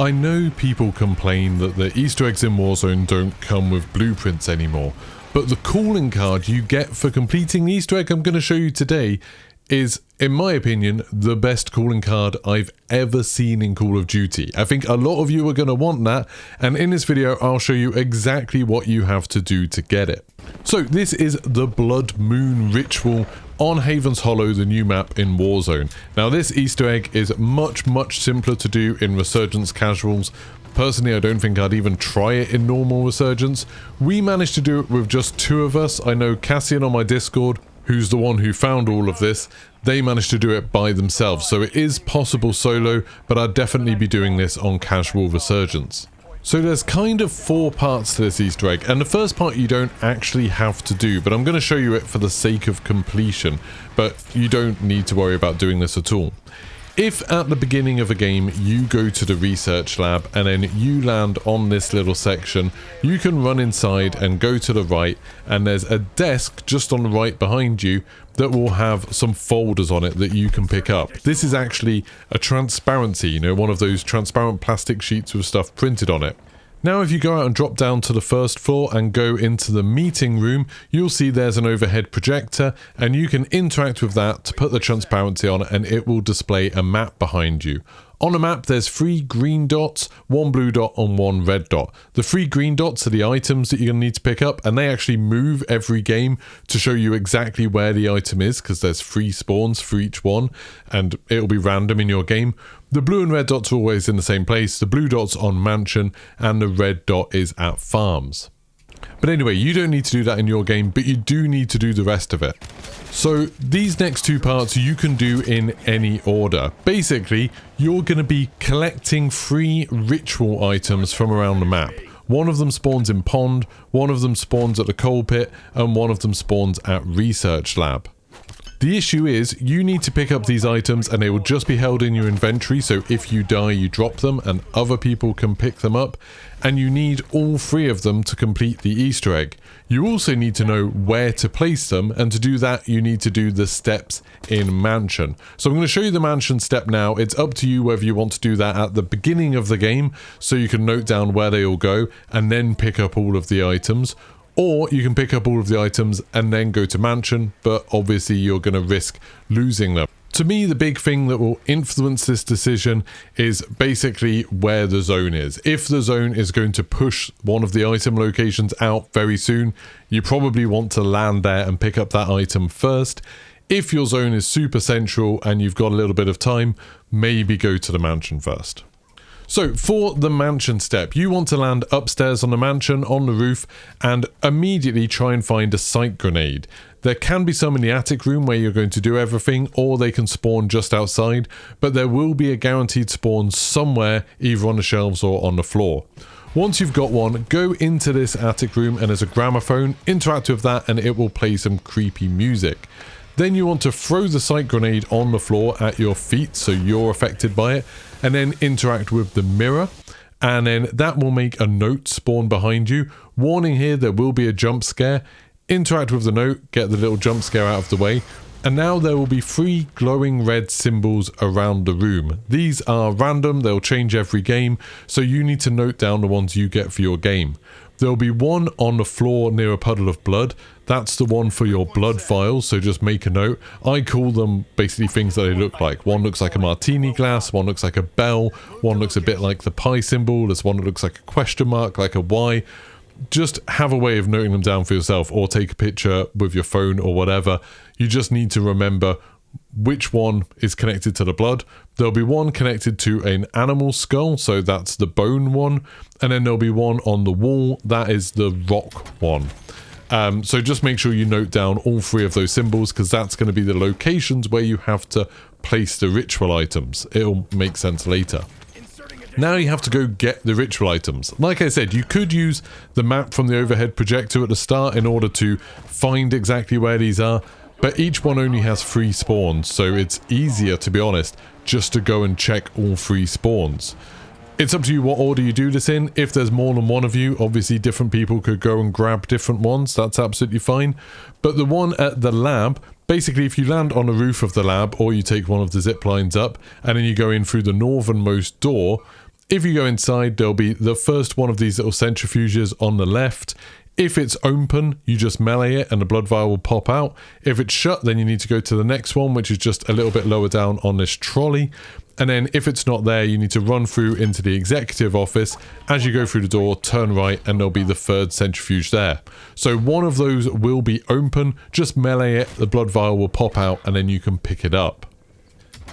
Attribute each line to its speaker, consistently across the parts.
Speaker 1: I know people complain that the Easter eggs in Warzone don't come with blueprints anymore, but the calling card you get for completing the Easter egg I'm going to show you today is, in my opinion, the best calling card I've ever seen in Call of Duty. I think a lot of you are going to want that, and in this video I'll show you exactly what you have to do to get it. So this is the Blood Moon Ritual on Haven's Hollow, the new map in Warzone. Now this Easter egg is much simpler to do in Resurgence Casuals. Personally, I don't think I'd even try it in normal Resurgence. We managed to do it with just 2 of us. I know Cassian on my Discord, who's the one who found all of this, they managed to do it by themselves. So it is possible solo, but I'd definitely be doing this on casual Resurgence. So there's kind of 4 parts to this Easter egg, and the first part you don't actually have to do, but I'm going to show you it for the sake of completion, but you don't need to worry about doing this at all. If at the beginning of a game you go to the research lab and then you land on this little section, you can run inside and go to the right, and there's a desk just on the right behind you that will have some folders on it that you can pick up. This is actually a transparency, you know, one of those transparent plastic sheets with stuff printed on it. Now if you go out and drop down to the first floor and go into the meeting room, you'll see there's an overhead projector, and you can interact with that to put the transparency on, and it will display a map behind you. On the map there's 3 green dots, 1 blue dot and 1 red dot. The 3 green dots are the items that you're going to need to pick up, and they actually move every game to show you exactly where the item is, because there's 3 spawns for each one and it'll be random in your game. The blue and red dots are always in the same place. The blue dot's on mansion and the red dot is at farms. But anyway, you don't need to do that in your game, but you do need to do the rest of it. So these next 2 parts you can do in any order. Basically, you're going to be collecting 3 ritual items from around the map. One of them spawns in pond, one of them spawns at the coal pit, and one of them spawns at research lab. The issue is you need to pick up these items and they will just be held in your inventory, so if you die you drop them and other people can pick them up, and you need all 3 of them to complete the Easter egg. You also need to know where to place them, and to do that you need to do the steps in mansion. So I'm going to show you the mansion step now. It's up to you whether you want to do that at the beginning of the game so you can note down where they all go and then pick up all of the items. Or you can pick up all of the items and then go to mansion, but obviously you're going to risk losing them. To me, the big thing that will influence this decision is basically where the zone is. If the zone is going to push one of the item locations out very soon, you probably want to land there and pick up that item first. If your zone is super central and you've got a little bit of time, maybe go to the mansion first. So for the mansion step, you want to land upstairs on the mansion on the roof and immediately try and find a sight grenade. There can be some in the attic room where you're going to do everything, or they can spawn just outside, but there will be a guaranteed spawn somewhere, either on the shelves or on the floor. Once you've got one, go into this attic room and there's a gramophone, interact with that and it will play some creepy music. Then you want to throw the sight grenade on the floor at your feet so you're affected by it, and then interact with the mirror, and then that will make a note spawn behind you. Warning here, there will be a jump scare. Interact with the note, get the little jump scare out of the way, and now there will be 3 glowing red symbols around the room. These are random, they'll change every game, so you need to note down the ones you get for your game. There'll be one on the floor near a puddle of blood. That's the one for your blood vials, so just make a note. I call them basically things that they look like. One looks like a martini glass, one looks like a bell, one looks a bit like the pi symbol, there's one that looks like a question mark, like a Y. Just have a way of noting them down for yourself, or take a picture with your phone or whatever. You just need to remember which one is connected to the blood. There'll be one connected to an animal skull, so that's the bone one, and then there'll be one on the wall, that is the rock one. So just make sure you note down all 3 of those symbols, because that's going to be the locations where you have to place the ritual items. It'll make sense later. Now you have to go get the ritual items. Like I said, you could use the map from the overhead projector at the start in order to find exactly where these are, but each one only has 3 spawns, so it's easier, to be honest, just to go and check all 3 spawns. It's up to you what order you do this in. If there's more than one of you, obviously different people could go and grab different ones. That's absolutely fine. But the one at the lab, basically if you land on the roof of the lab, or you take one of the zip lines up and then you go in through the northernmost door, If you go inside, there'll be the first one of these little centrifuges on the left. If it's open, you just melee it and the blood vial will pop out. If it's shut, then you need to go to the next one, which is just a little bit lower down on this trolley. And then if it's not there, you need to run through into the executive office. As you go through the door, turn right, and there'll be the third centrifuge there. So one of those will be open. Just melee it, the blood vial will pop out, and then you can pick it up.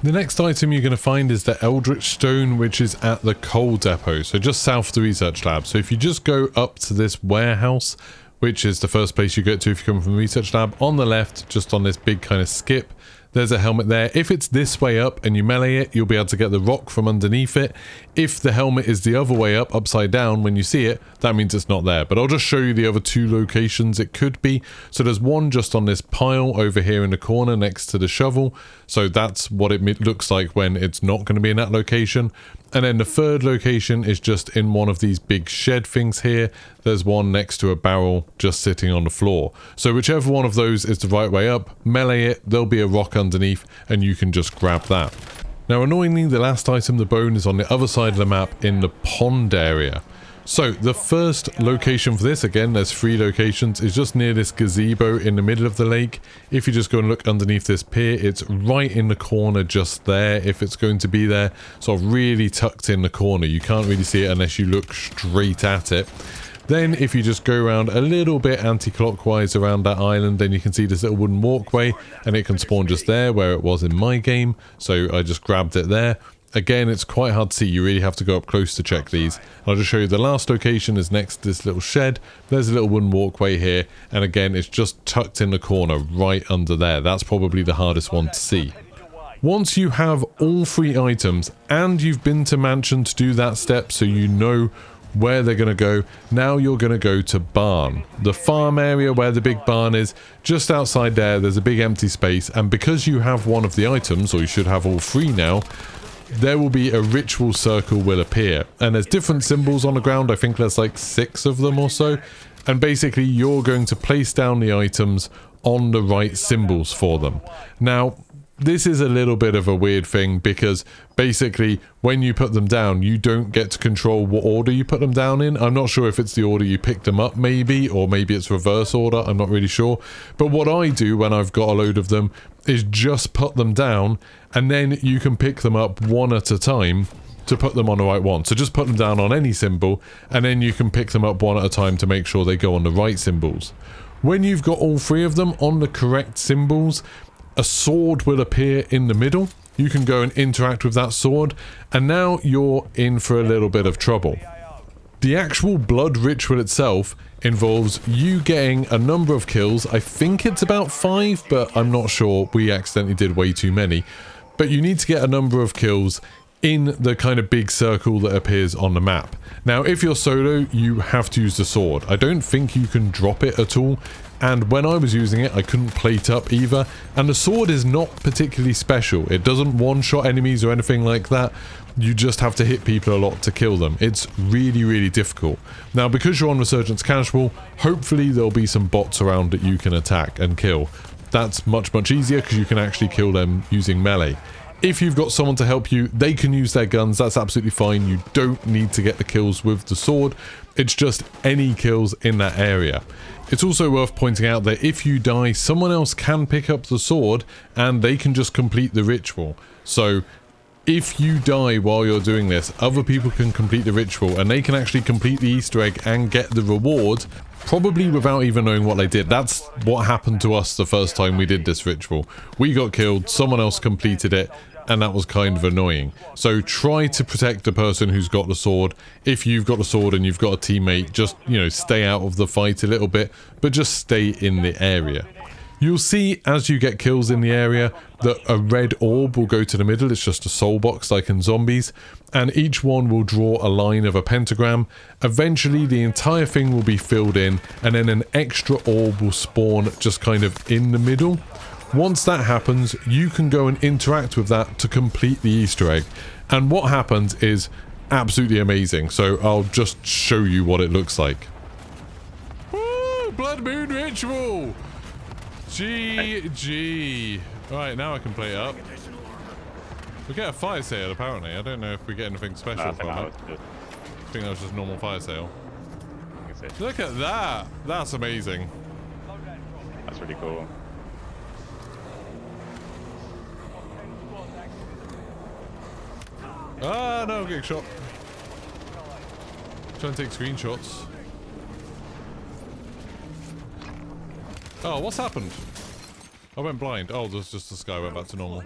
Speaker 1: The next item you're going to find is the Eldritch Stone, which is at the coal depot, so just south of the research lab. So if you just go up to this warehouse, which is the first place you get to if you come from the research lab, on the left, just on this big kind of skip, there's a helmet there. If it's this way up and you melee it, you'll be able to get the rock from underneath it. If the helmet is the other way up, upside down, when you see it, that means it's not there. But I'll just show you the other two locations it could be. So there's one just on this pile over here in the corner next to the shovel. So that's what it looks like when it's not going to be in that location. And then the third location is just in one of these big shed things here. There's one next to a barrel just sitting on the floor. So whichever one of those is the right way up, melee it, there'll be a rock underneath and you can just grab that. Now annoyingly, the last item, the bone, is on the other side of the map in the pond area. So the first location for this, again there's 3 locations, is just near this gazebo in the middle of the lake. If you just go and look underneath this pier, it's right in the corner just there, if it's going to be there, sort of really tucked in the corner. You can't really see it unless you look straight at it. Then if you just go around a little bit anti-clockwise around that island, then you can see this little wooden walkway, and it can spawn just there where it was in my game. So I just grabbed it there. Again, it's quite hard to see. You really have to go up close to check these. I'll just show you the last location is next to this little shed. There's a little wooden walkway here. And again, it's just tucked in the corner right under there. That's probably the hardest one to see. Once you have all 3 items and you've been to mansion to do that step so you know where they're going to go, now you're going to go to barn. The farm area where the big barn is, just outside there's a big empty space. And because you have one of the items, or you should have all 3 now, there will be a ritual circle will appear, and there's different symbols on the ground. I think there's like 6 of them or so, and basically you're going to place down the items on the right symbols for them. Now this is a little bit of a weird thing, because basically when you put them down, you don't get to control what order you put them down in. I'm not sure if it's the order you picked them up maybe, or maybe it's reverse order, I'm not really sure. But what I do when I've got a load of them is just put them down, and then you can pick them up one at a time to put them on the right one. So just put them down on any symbol, and then you can pick them up one at a time to make sure they go on the right symbols. When you've got all 3 of them on the correct symbols, a sword will appear in the middle. You can go and interact with that sword, and now you're in for a little bit of trouble. The actual blood ritual itself involves you getting a number of kills. I think it's about 5, but I'm not sure. We accidentally did way too many. But you need to get a number of kills in the kind of big circle that appears on the map. Now, if you're solo, you have to use the sword. I don't think you can drop it at all. And when I was using it, I couldn't plate up either. And the sword is not particularly special. It doesn't one-shot enemies or anything like that. You just have to hit people a lot to kill them. It's really, really difficult. Now, because you're on Resurgence Casual, hopefully there'll be some bots around that you can attack and kill. That's much, much easier because you can actually kill them using melee. If you've got someone to help you, they can use their guns. That's absolutely fine. You don't need to get the kills with the sword. It's just any kills in that area. It's also worth pointing out that if you die, someone else can pick up the sword and they can just complete the ritual. So if you die while you're doing this, other people can complete the ritual and they can actually complete the Easter egg and get the reward, probably without even knowing what they did. That's what happened to us the first time we did this ritual. We got killed, someone else completed it, and that was kind of annoying. So try to protect the person who's got the sword. If you've got the sword and you've got a teammate, just, you know, stay out of the fight a little bit, but just stay in the area. You'll see as you get kills in the area that a red orb will go to the middle. It's just a soul box like in zombies, and each one will draw a line of a pentagram. Eventually the entire thing will be filled in, and then an extra orb will spawn just kind of in the middle. Once that happens, you can go and interact with that to complete the Easter egg. And what happens is absolutely amazing. So I'll just show you what it looks like. Woo! Blood Moon Ritual! GG. Alright, now I can play it up. We get a fire sale apparently. I don't know if we get anything special from it. I think that was just a normal fire sale. Look at that! That's amazing.
Speaker 2: That's really cool.
Speaker 1: Ah, no, I'm getting shot. Trying to take screenshots. Oh, what's happened? I went blind. Oh, there's just the sky went back to normal.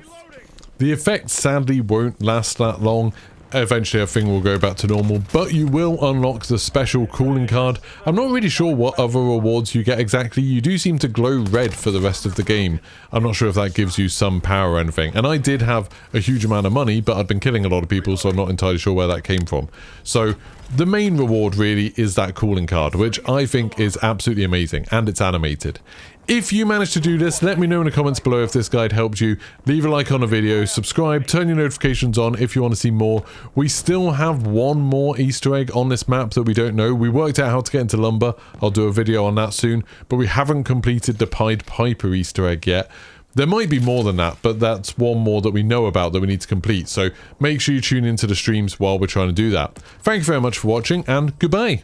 Speaker 1: The effect sadly won't last that long. Eventually everything will go back to normal, but you will unlock the special cooling card. I'm not really sure what other rewards you get exactly. You do seem to glow red for the rest of the game. I'm not sure if that gives you some power or anything. And I did have a huge amount of money, but I've been killing a lot of people, so I'm not entirely sure where that came from. So the main reward really is that cooling card, which I think is absolutely amazing, and it's animated. If you managed to do this, let me know in the comments below if this guide helped you. Leave a like on the video, subscribe, turn your notifications on if you want to see more. We still have one more Easter egg on this map that we don't know. We worked out how to get into lumber. I'll do a video on that soon, but we haven't completed the Pied Piper Easter egg yet. There might be more than that, but that's one more that we know about that we need to complete. So make sure you tune into the streams while we're trying to do that. Thank you very much for watching, and goodbye.